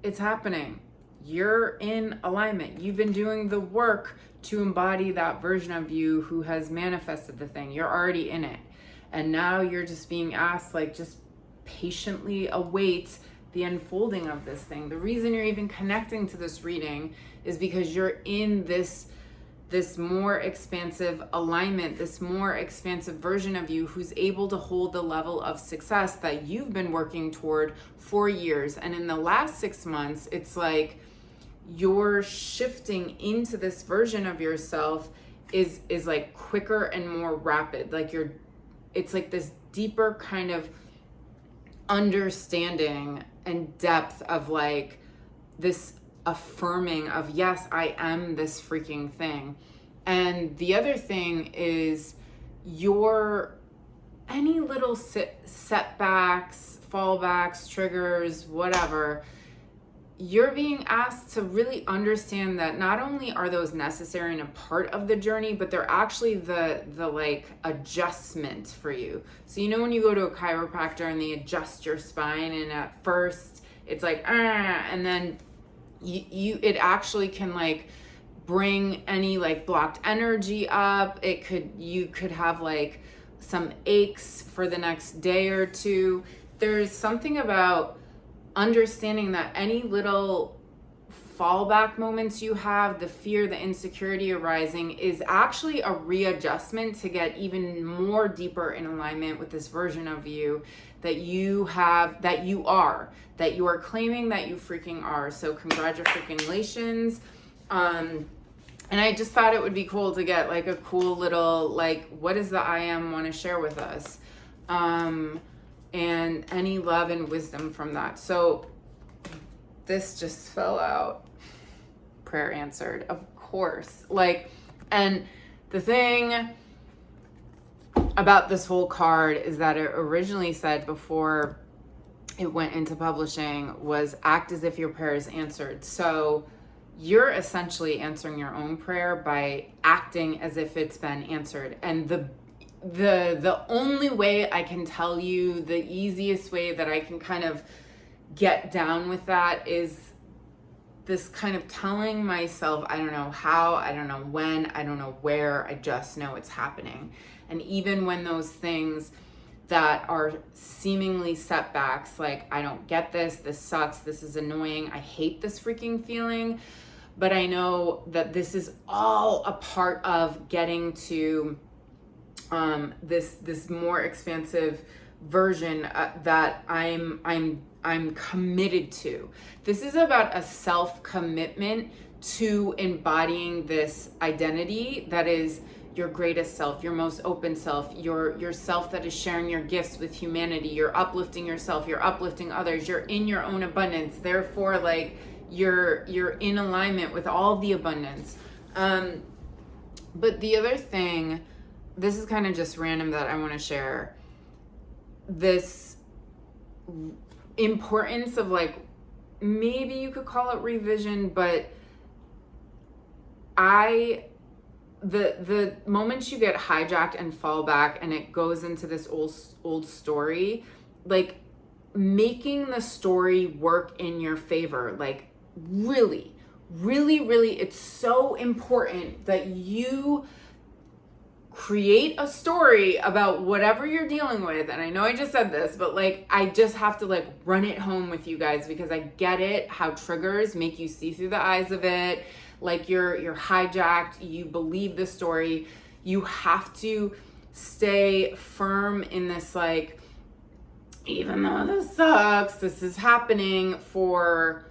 It's happening. You're in alignment. You've been doing the work to embody that version of you who has manifested the thing. You're already in it. And now you're just being asked, like, just patiently await the unfolding of this thing. The reason you're even connecting to this reading is because you're in this more expansive alignment, this more expansive version of you who's able to hold the level of success that you've been working toward for years. And in the last 6 months, it's like you're shifting into this version of yourself is like quicker and more rapid. Like it's like this deeper kind of understanding and depth of like this affirming of, yes, I am this freaking thing. And the other thing is any little setbacks, fallbacks, triggers, whatever, you're being asked to really understand that not only are those necessary and a part of the journey, but they're actually the like adjustment for you. So when you go to a chiropractor and they adjust your spine, and at first it's like and then it actually can like bring any like blocked energy up. You could have like some aches for the next day or two. There's something about understanding that any little fallback moments you have, the fear, the insecurity arising, is actually a readjustment to get even more deeper in alignment with this version of you that you are claiming that you freaking are. So congratulations. And I just thought it would be cool to get like a cool little, like, what does the I am want to share with us? And any love and wisdom from that. So this just fell out. Prayer answered, of course. Like, and the thing about this whole card is that it originally said before it went into publishing was act as if your prayer is answered. So you're essentially answering your own prayer by acting as if it's been answered. And the only way I can tell you, the easiest way that I can kind of get down with that is this kind of telling myself, I don't know how, I don't know when, I don't know where, I just know it's happening. And even when those things that are seemingly setbacks, like, I don't get this sucks, this is annoying, I hate this freaking feeling, but I know that this is all a part of getting to this more expansive version that I'm committed to. This is about a self-commitment to embodying this identity that is your greatest self, your most open self, your self that is sharing your gifts with humanity. You're uplifting yourself, you're uplifting others, you're in your own abundance. Therefore, like, you're in alignment with all the abundance. But the other thing, this is kind of just random that I want to share, this importance of, like, maybe you could call it revision, but the moment you get hijacked and fall back and it goes into this old story, like, making the story work in your favor, like, really, really, really, it's so important that you create a story about whatever you're dealing with. And I know I just said this, but like, I just have to like run it home with you guys, because I get it, how triggers make you see through the eyes of it. Like, you're hijacked, you believe the story. You have to stay firm in this, like, even though this sucks, this is happening for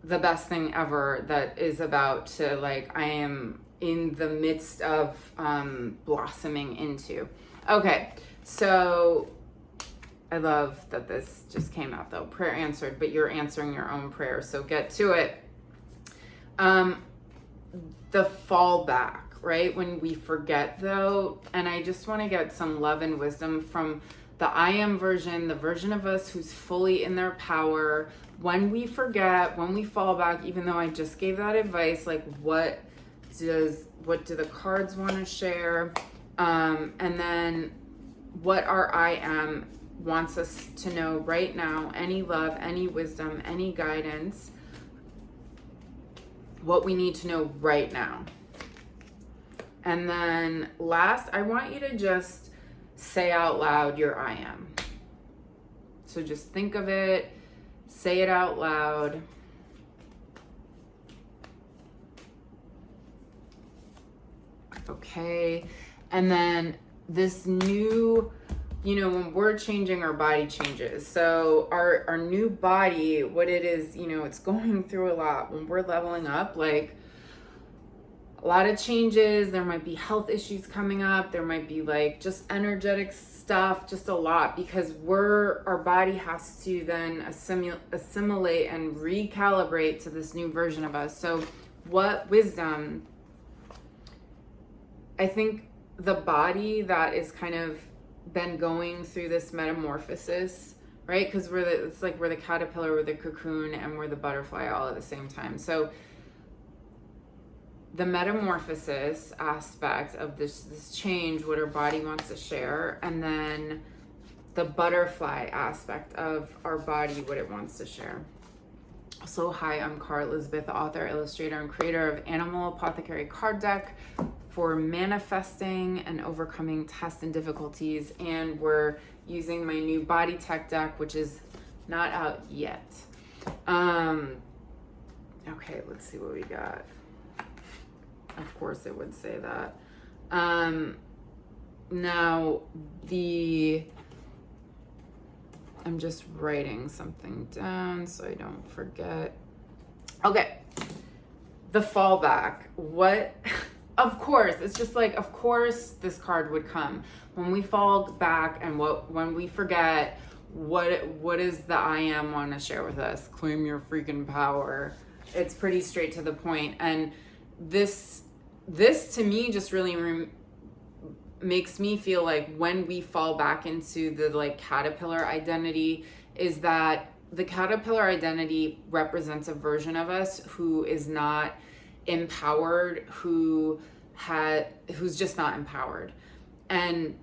the best thing ever that is about to, like, I am in the midst of blossoming into. Okay, so I love that this just came out though. Prayer answered, but you're answering your own prayer, so get to it. The fallback, right? When we forget though, and I just want to get some love and wisdom from the I am version, the version of us who's fully in their power. When we forget, when we fall back, even though I just gave that advice, like, what do the cards want to share? And then what our I am wants us to know right now, any love, any wisdom, any guidance. what we need to know right now. And then last, I want you to just say out loud your I am. So just think of it, say it out loud. Okay. And then this new, when we're changing, our body changes. So our new body, what it is, it's going through a lot. When we're leveling up, like a lot of changes, there might be health issues coming up. There might be like just energetic stuff, just a lot, because our body has to then assimilate and recalibrate to this new version of us. So what wisdom, I think the body that is kind of been going through this metamorphosis, right? Because it's like we're the caterpillar, we're the cocoon, and we're the butterfly all at the same time. So the metamorphosis aspect of this change, what our body wants to share, and then the butterfly aspect of our body, what it wants to share. So hi, I'm Cara Elizabeth, author, illustrator, and creator of Animal Apothecary card deck for manifesting and overcoming tests and difficulties. And we're using my new body tech deck, which is not out yet. Okay, let's see what we got. Of course it would say that. Now I'm just writing something down so I don't forget. Okay. The fallback. What? Of course, it's just like, of course this card would come. When we fall back and when we forget, what is the I am want to share with us? Claim your freaking power. It's pretty straight to the point. And this to me just really makes me feel like when we fall back into the like caterpillar identity, is that the caterpillar identity represents a version of us who is not empowered, who's just not empowered. And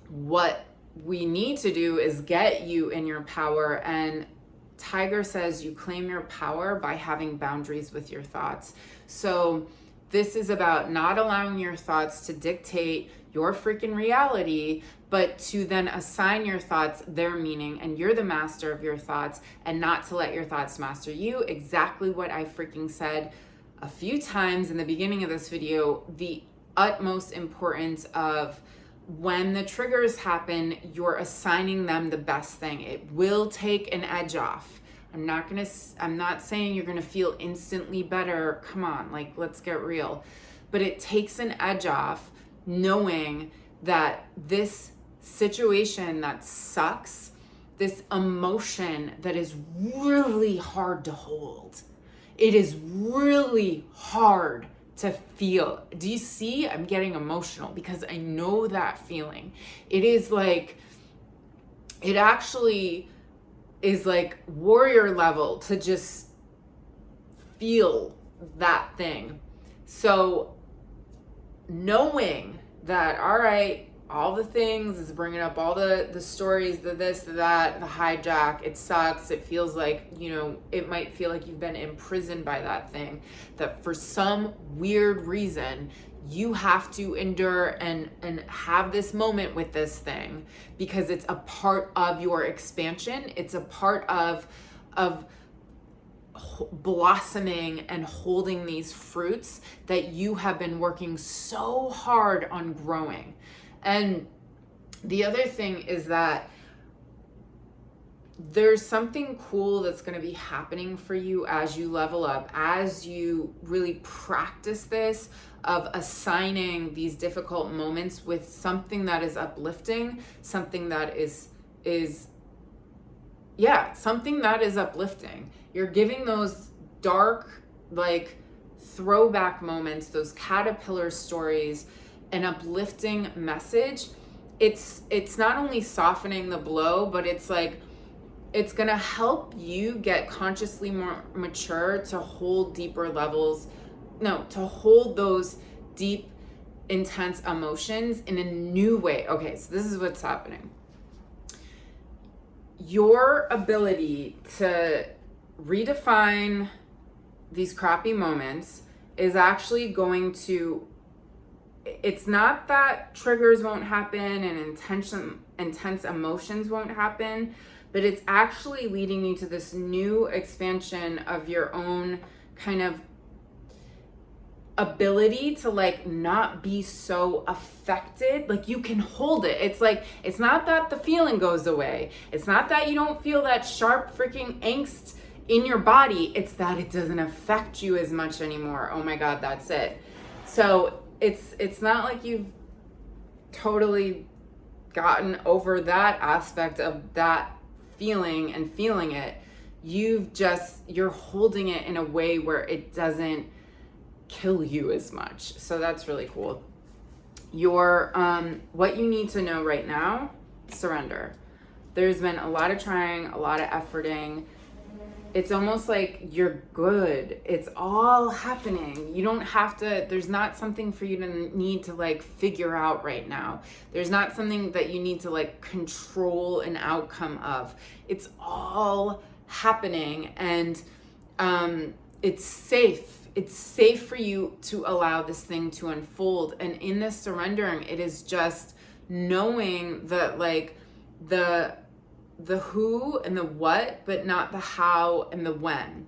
what we need to do is get you in your power. And Tiger says you claim your power by having boundaries with your thoughts. So this is about not allowing your thoughts to dictate your freaking reality, but to then assign your thoughts their meaning, and you're the master of your thoughts, and not to let your thoughts master you. Exactly what I freaking said a few times in the beginning of this video, the utmost importance of when the triggers happen, you're assigning them the best thing. It will take an edge off. I'm not saying you're gonna feel instantly better. Come on, like, let's get real. But it takes an edge off knowing that this situation that sucks, this emotion that is really hard to hold, it is really hard to feel. Do you see? I'm getting emotional because I know that feeling. It is like, it actually is like warrior level to just feel that thing. So knowing that, all right, all the things is bringing up all the stories, the this, the that, the hijack, it sucks. It feels like, it might feel like you've been imprisoned by that thing, that for some weird reason, you have to endure and have this moment with this thing because it's a part of your expansion. It's a part of blossoming and holding these fruits that you have been working so hard on growing. And the other thing is that there's something cool that's going to be happening for you as you level up, as you really practice this of assigning these difficult moments with something that is uplifting, something that is something that is uplifting. You're giving those dark, like, throwback moments, those caterpillar stories, an uplifting message. It's not only softening the blow, but it's like, it's going to help you get consciously more mature to hold to hold those deep, intense emotions in a new way. Okay, so this is what's happening. Your ability to redefine these crappy moments is actually going to, it's not that triggers won't happen and intense emotions won't happen, but it's actually leading you to this new expansion of your own kind of ability to like not be so affected. Like you can hold it. It's like, it's not that the feeling goes away. It's not that you don't feel that sharp freaking angst in your body. It's that it doesn't affect you as much anymore. Oh my God, that's it. So it's not like you've totally gotten over that aspect of that feeling and feeling it. You're holding it in a way where it doesn't kill you as much. So that's really cool. Your what you need to know right now, surrender. There's been a lot of trying, a lot of efforting. It's almost like you're good. It's all happening. You don't have to, there's not something for you to need to like figure out right now. There's not something that you need to like control an outcome of. It's all happening, and it's safe. It's safe for you to allow this thing to unfold. And in this surrendering, it is just knowing that like the who and the what, but not the how and the when.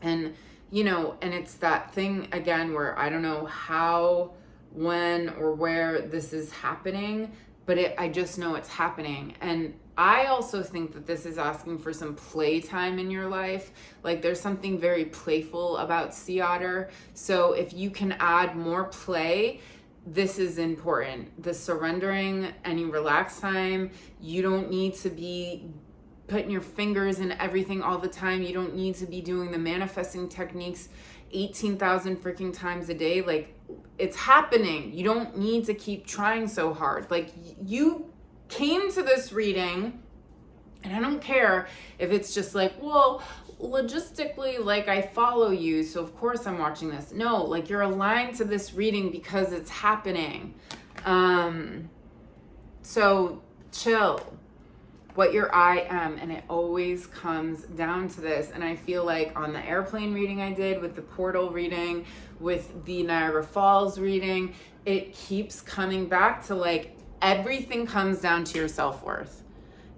And, you know, and it's that thing again where I don't know how, when, or where this is happening, but I just know it's happening. And I also think that this is asking for some playtime in your life. Like there's something very playful about Sea Otter. So if you can add more play, this is important. The surrendering, any relaxed time. You don't need to be putting your fingers in everything all the time. You don't need to be doing the manifesting techniques 18,000 freaking times a day. Like it's happening. You don't need to keep trying so hard. Like you came to this reading, and I don't care if it's just like, well, logistically, like I follow you, so of course I'm watching this. No, like you're aligned to this reading because it's happening. So chill. What your I am, and it always comes down to this. And I feel like on the airplane reading I did, with the portal reading, with the Niagara Falls reading, it keeps coming back to like everything comes down to your self-worth.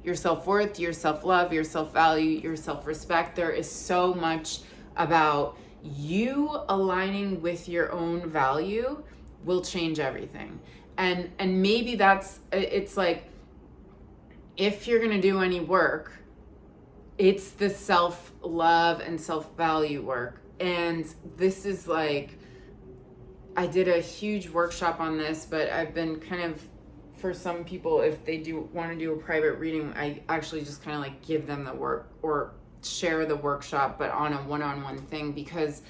Your self-worth, your self-love, your self-value, your self-respect. There is so much about you aligning with your own value will change everything. And maybe it's like, if you're gonna do any work, it's the self-love and self-value work. And this is like, I did a huge workshop on this, but I've been kind of, for some people, if they do want to do a private reading, I actually just kind of like give them the work or share the workshop, but on a one-on-one thing, because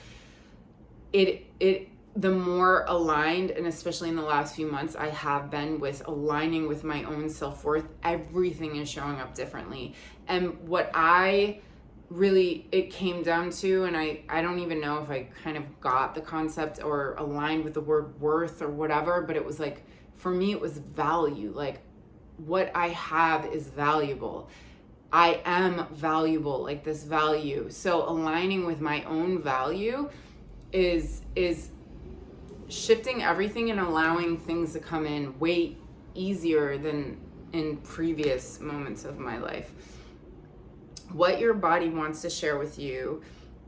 the more aligned, and especially in the last few months, I have been with aligning with my own self-worth, everything is showing up differently. And what it came down to, and I don't even know if I kind of got the concept or aligned with the word worth or whatever, but it was like, for me, it was value. Like what I have is valuable. I am valuable, like this value. So aligning with my own value is shifting everything and allowing things to come in way easier than in previous moments of my life. What your body wants to share with you,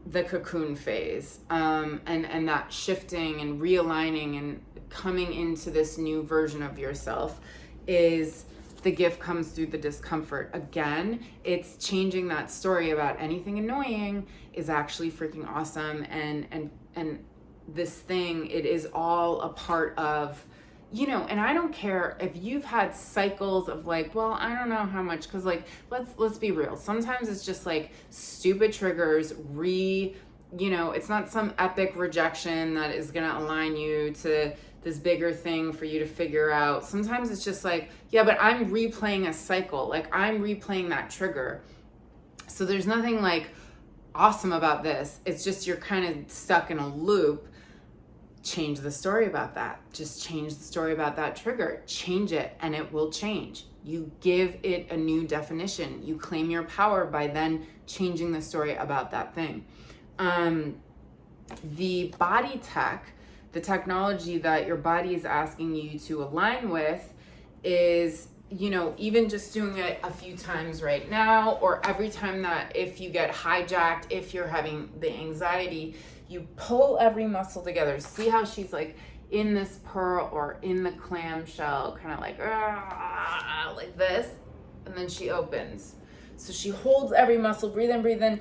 the cocoon phase, and that shifting and realigning and coming into this new version of yourself, is the gift comes through the discomfort. Again, it's changing that story about anything annoying is actually freaking awesome, and this thing, it is all a part of, you know. And I don't care if you've had cycles of like, well, I don't know how much, because like, let's be real, sometimes it's just like stupid triggers, it's not some epic rejection that is gonna align you to this bigger thing for you to figure out. Sometimes it's just like, yeah, but I'm replaying a cycle, like I'm replaying that trigger. So there's nothing like awesome about this. It's just you're kind of stuck in a loop. Change the story about that. Just change the story about that trigger. Change it and it will change. You give it a new definition. You claim your power by then changing the story about that thing. the body tech, the technology that your body is asking you to align with is, you know, even just doing it a few times right now, or every time that if you get hijacked, if you're having the anxiety, you pull every muscle together. See how she's like in this pearl or in the clamshell, kind of like this, and then she opens. So she holds every muscle, breathe in, breathe in.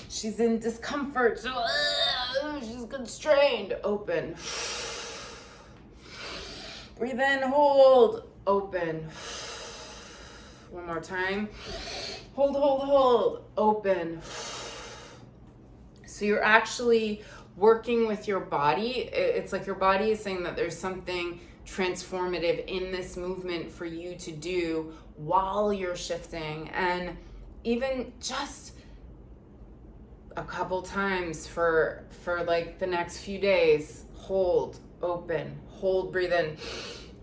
She's in discomfort, so she's constrained. Open. Breathe in, hold, open. One more time. Hold, hold, hold, open. So you're actually working with your body. It's like your body is saying that there's something transformative in this movement for you to do while you're shifting. And even just a couple times for like the next few days, hold, open, hold, breathe in,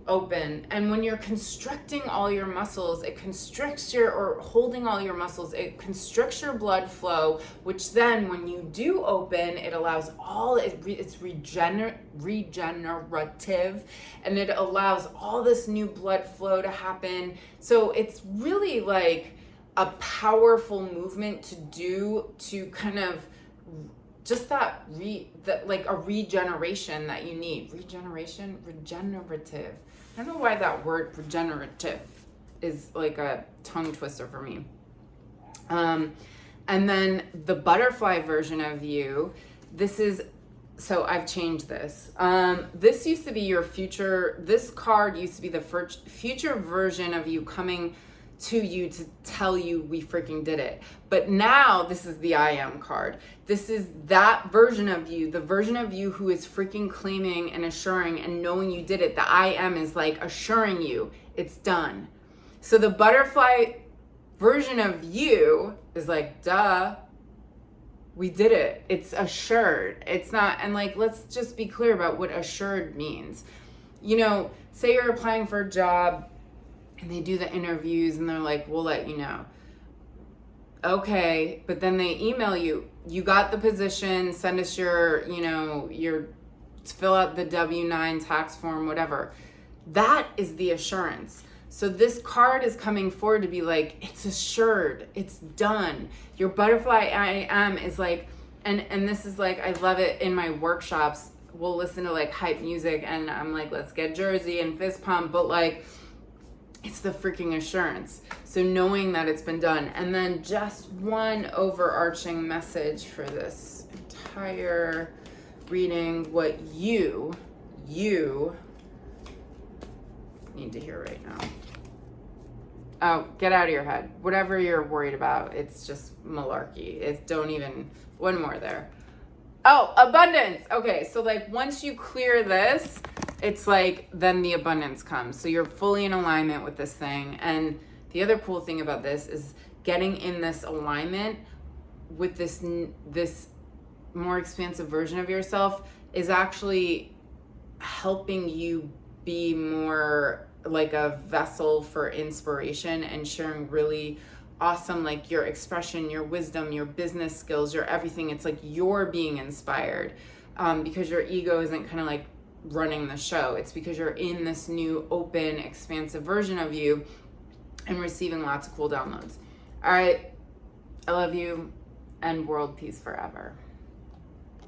open. And when you're constricting all your muscles, it constricts or holding all your muscles, it constricts your blood flow, which then when you do open, it allows it's regenerative, and it allows all this new blood flow to happen. So it's really like a powerful movement to do to kind of just like a regeneration that you need. Regenerative. I don't know why that word regenerative is like a tongue twister for me. And then the butterfly version of you, so I've changed this. This used to be your future, this card used to be the future version of you coming to you to tell you we freaking did it. But now this is the I am card. This is that version of you, the version of you who is freaking claiming and assuring and knowing you did it. The I am is like assuring you it's done. So the butterfly version of you is like, duh, we did it. It's assured. It's not, and like, let's just be clear about what assured means. You know, say you're applying for a job and they do the interviews and they're like, we'll let you know. Okay, but then they email you, you got the position, send us your fill out the W-9 tax form, whatever. That is the assurance. So this card is coming forward to be like, it's assured, it's done. Your butterfly I am is like, and this is like, I love it in my workshops. We'll listen to like hype music and I'm like, let's get Jersey and fist pump, but like, it's the freaking assurance. So knowing that it's been done. And then just one overarching message for this entire reading, what you need to hear right now. Oh, get out of your head. Whatever you're worried about, it's just malarkey. One more there. Oh, abundance. Okay, so like once you clear this, it's like then the abundance comes. So you're fully in alignment with this thing. And the other cool thing about this is getting in this alignment with this more expansive version of yourself is actually helping you be more like a vessel for inspiration and sharing really awesome, like your expression, your wisdom, your business skills, your everything. It's like you're being inspired because your ego isn't kind of like running the show. It's because you're in this new open, expansive version of you and receiving lots of cool downloads. All right. I love you and world peace forever.